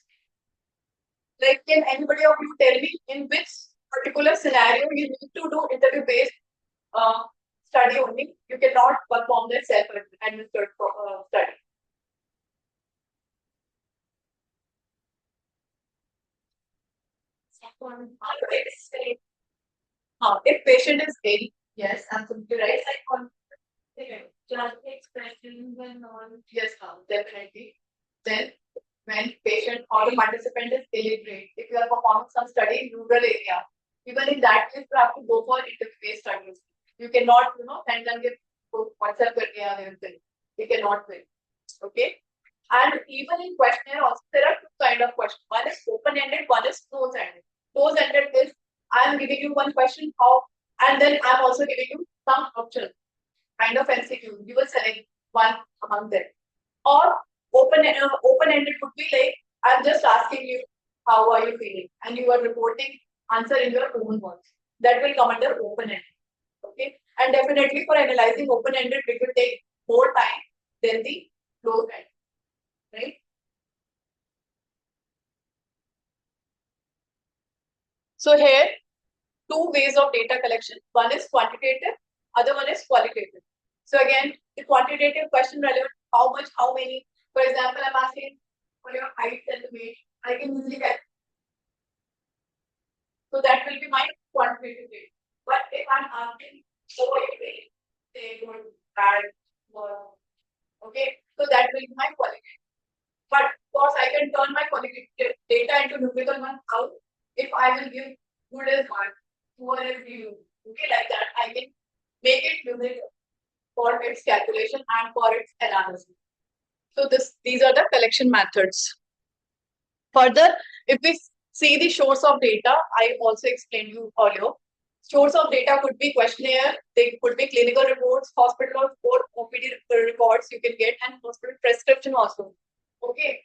like can anybody of you tell me in which particular scenario you need to do interview based study only? You cannot perform the self-administered study. If patient is ill, yes, absolutely right. Just expressions and all. Yes, definitely. Then, when patient or the participant is illiterate, if you are performing some study in rural area, even in that case, you have to go for interview-based studies. You cannot, send them get WhatsApp everything. You cannot win. Okay. And even in questionnaire also, there are 2 kind of questions. One is open-ended, one is close-ended. Close-ended is I am giving you one question, and then I'm also giving you some options, kind of MCQ. You will select one among them. Or open-ended would be like I'm just asking you how are you feeling, and you are reporting answer in your own words. That will come under open-ended. Okay, and definitely for analyzing open-ended, it will take more time than the closed-ended. Right? So here, 2 ways of data collection. One is quantitative, other one is qualitative. So again, the quantitative question relevant, how much, how many. For example, I'm asking for your height and weight, I can easily get. So that will be my quantitative data. But if I'm asking overweight, say good, bad, or okay, so that will be my qualitative. But of course, I can turn my qualitative data into numerical one out if I will give good as one, poor as zero. Okay, like that, I can make it numerical for its calculation and for its analysis. So these are the collection methods. Further, if we see the source of data, I also explained you earlier. Source of data could be questionnaire, they could be clinical reports, hospital report, OPD records you can get, and hospital prescription also. Okay.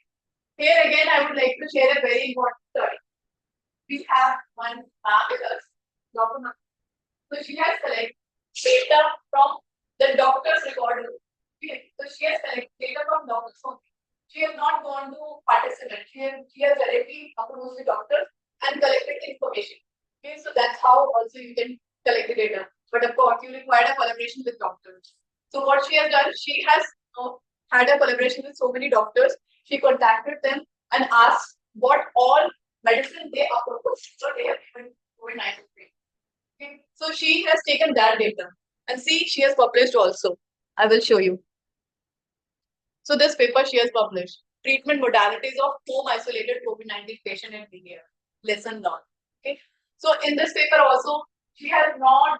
Here again, I would like to share a very important study. We have one with us, Dr. Ma. So she has collected data from the doctor's record. Okay. So she has collected data from doctors only. She has not gone to participants. She has directly approached the doctor and collected information. Okay, so that's how also you can collect the data. But of course, you require a collaboration with doctors. So what she has done, she has had a collaboration with so many doctors. She contacted them and asked what all medicine they are proposed. So they have given COVID-19. Okay, so she has taken that data and see, she has published also. I will show you. So this paper she has published, treatment modalities of home isolated COVID-19 patient in India. Lesson learned. Okay. So in this paper also, she has not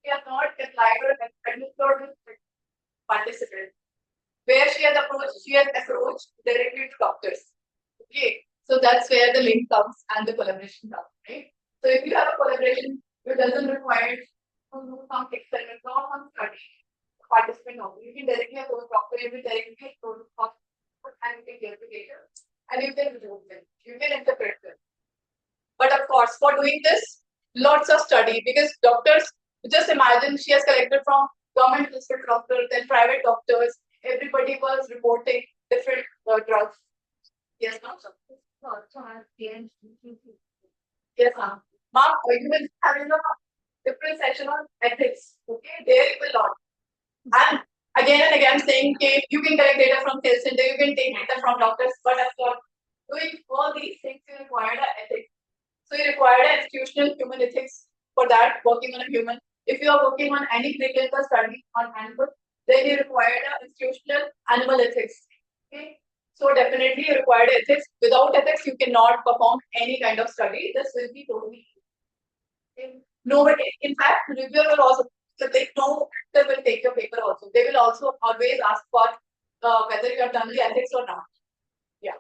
applied or administered with participants. Where she has approached directly to doctors. Okay. So that's where the link comes and the collaboration comes, right? So if you have a collaboration, it doesn't require to do some experiment or some study participant only. You can directly approach doctor, you can directly approach hospital, and you can get the data, and you can remove them, you can interpret them. But of course, for doing this, lots of study, because doctors, just imagine she has collected from government listed doctors, then private doctors, everybody was reporting different drugs. Yes, ma'am. Yes, ma'am. Ma'am, you will have a different session on ethics. Okay, there you will learn. And again and again saying, okay, you can collect data from health center, you can take data from doctors, but of course, doing all these things, you require the ethics. So you require an institutional human ethics for that, working on a human. If you are working on any preclinical study on animals, then you require the institutional animal ethics. Okay. So definitely you require ethics. Without ethics, you cannot perform any kind of study. This will be totally. Okay. Nobody, in fact, reviewer will also. So they know they will take your paper also. They will also always ask for whether you have done the ethics or not. Yeah.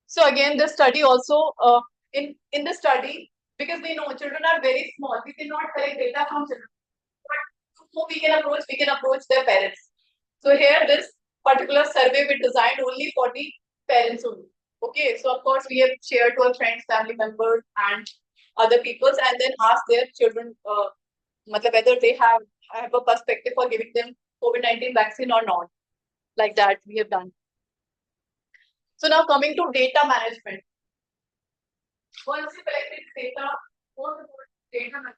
So again, the study also in the study, because we know children are very small, we cannot collect data from children. But who we can approach their parents. So here this particular survey we designed only for the parents only. Okay, so of course we have shared to our friends, family members, and other peoples, and then ask their children whether they have a perspective for giving them COVID-19 vaccine or not. Like that we have done. So now coming to data management. Once you collected data, what about data management?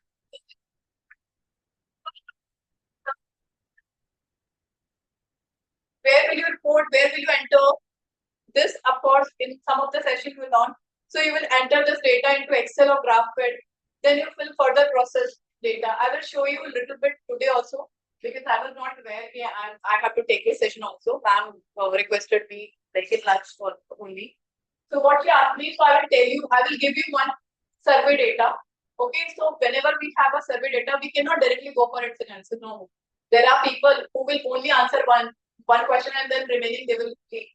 Where will you report? Where will you enter? This, of course, in some of the session you will learn. So you will enter this data into Excel or GraphPad. Then you will further process data. I will show you a little bit today also, because I was not aware. Yeah, I have to take this session also. Ma'am requested me like in lunch for only. So what she asked me, so I will tell you. I will give you one survey data. Okay, so whenever we have a survey data, we cannot directly go for its analysis. No, there are people who will only answer one question and then remaining they will take.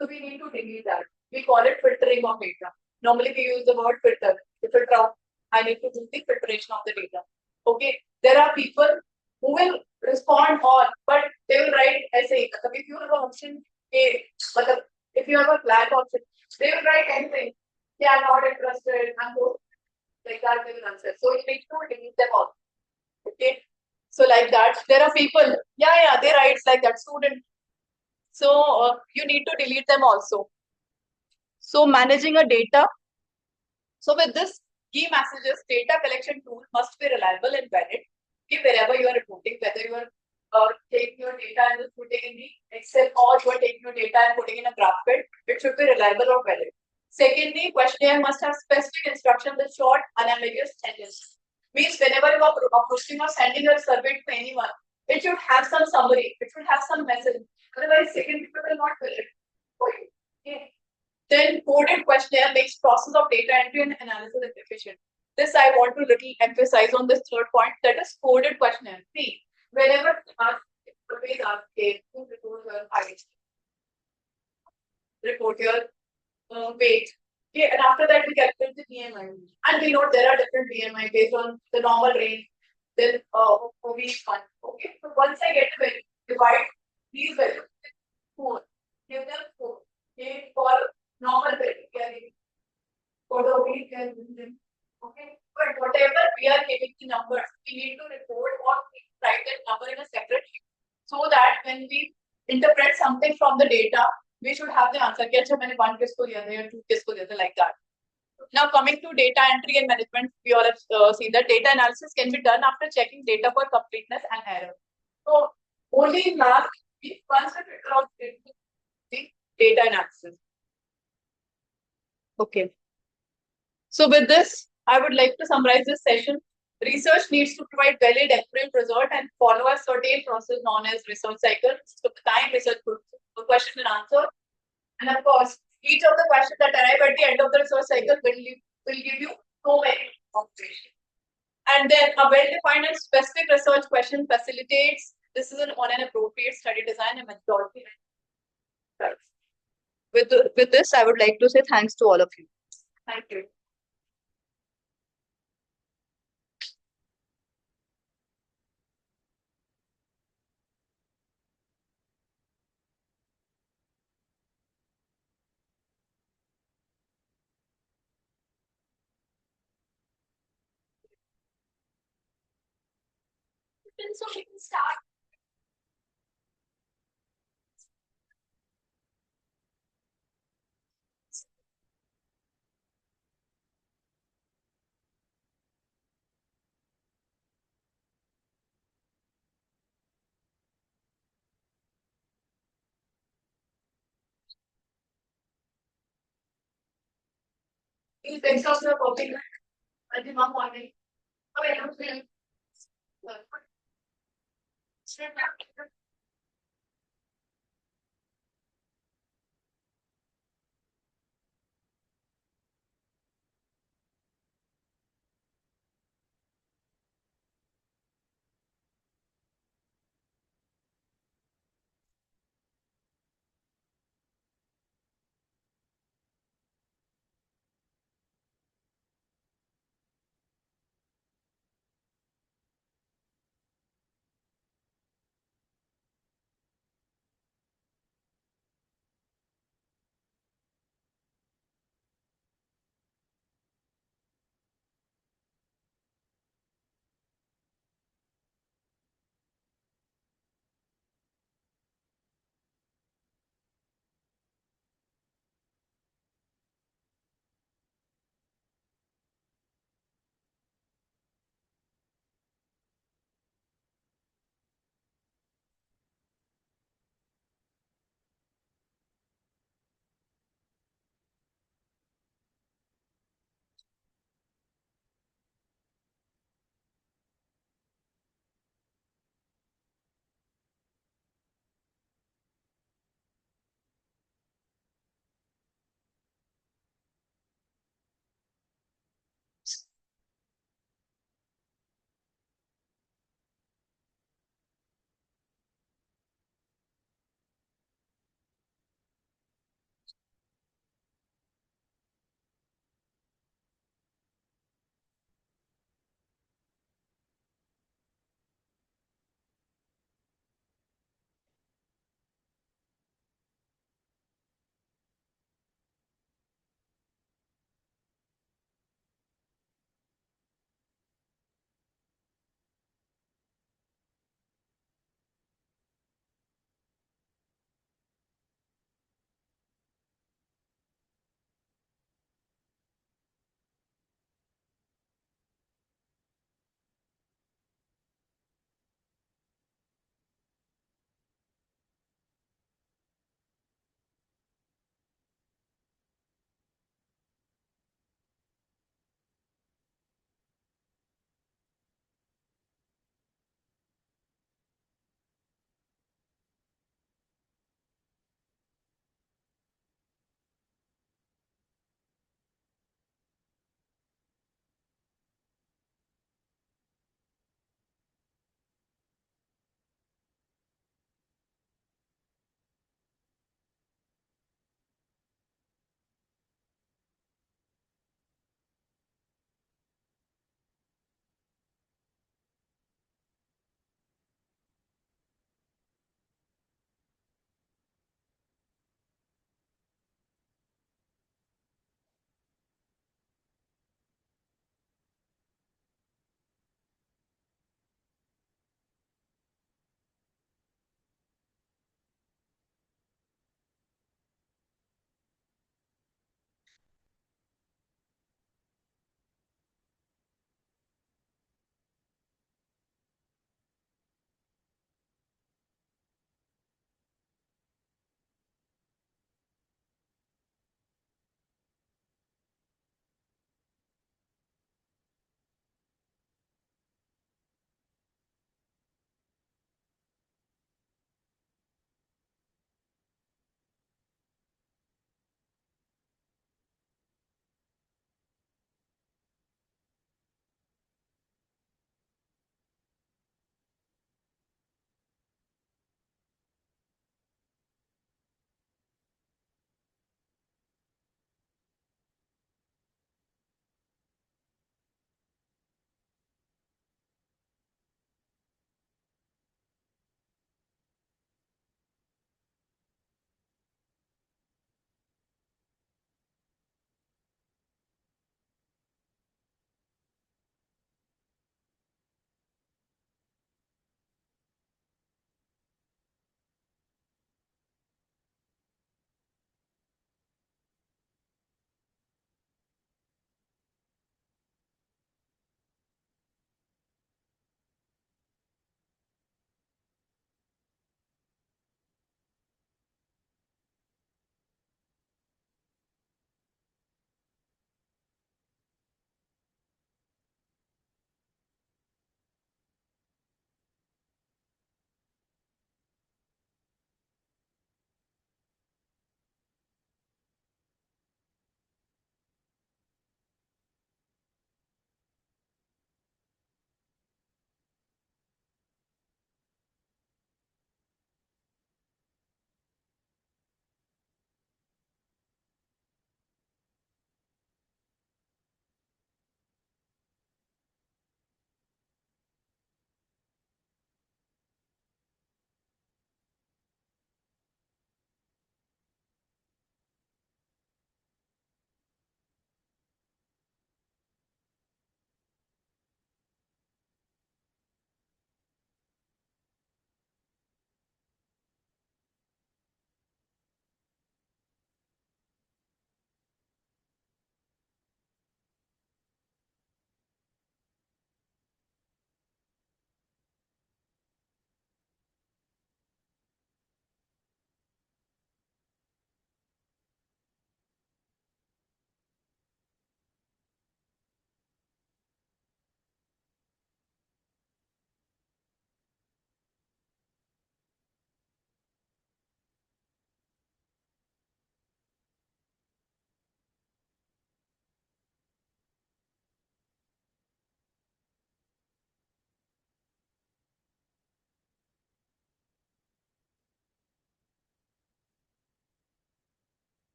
So we need to delete that. We call it filtering of data. Normally we use the word filter. To filter out, I need to do the filtration of the data. Okay, there are people who will respond all, but they will write essay. If you have an option A, but if you have a blank option, they will write anything. Yeah, I'm not interested. I'm bored. Like that they will answer. So you need to delete them all. Okay. So like that, there are people. Yeah, they write like that. Student. So you need to delete them also. So managing a data. So with this key messages, data collection tool must be reliable and valid. Okay, wherever you are reporting, whether you are taking your data and just putting in the Excel, or you are taking your data and putting in a graph bit, it should be reliable or valid. Secondly, questionnaire must have specific instruction with short, unambiguous sentences. Means whenever you are posting or sending a survey to anyone, it should have some summary, it should have some message. Otherwise, second people will not fill it for you. Okay. Then coded questionnaire makes process of data entry and analysis efficient. This I want to little emphasize on this third point, that is coded questionnaire. See, whenever always ask report your height, report your weight. Okay, and after that we calculate the BMI. And we know there are different BMI based on the normal range, then obese one. Okay, so once I get the value, divide these values with 4. Give them 4. Okay, for normal value, for the obese, them. Okay, but whatever we are giving the numbers, we need to report or write that number in a separate sheet, so that when we interpret something from the data, we should have the answer. Catch मैंने 1 किसको दिया था या 2 किसको दिया था, like that. Now coming to data entry and management, we all have seen that data analysis can be done after checking data for completeness and error. So only in last we once we figure out the data analysis. Okay. So with this, I would like to summarize this session. Research needs to provide valid, accurate result and follow a certain process known as research cycle. So time research question and answer. And of course, each of the questions that arrive at the end of the research cycle will give you so many observations. And then a well-defined and specific research question facilitates decision on an appropriate study design and methodology. With this, I would like to say thanks to all of you. Thank you. So we can start. These exams are popping up at the morning. Okay, I'm feeling.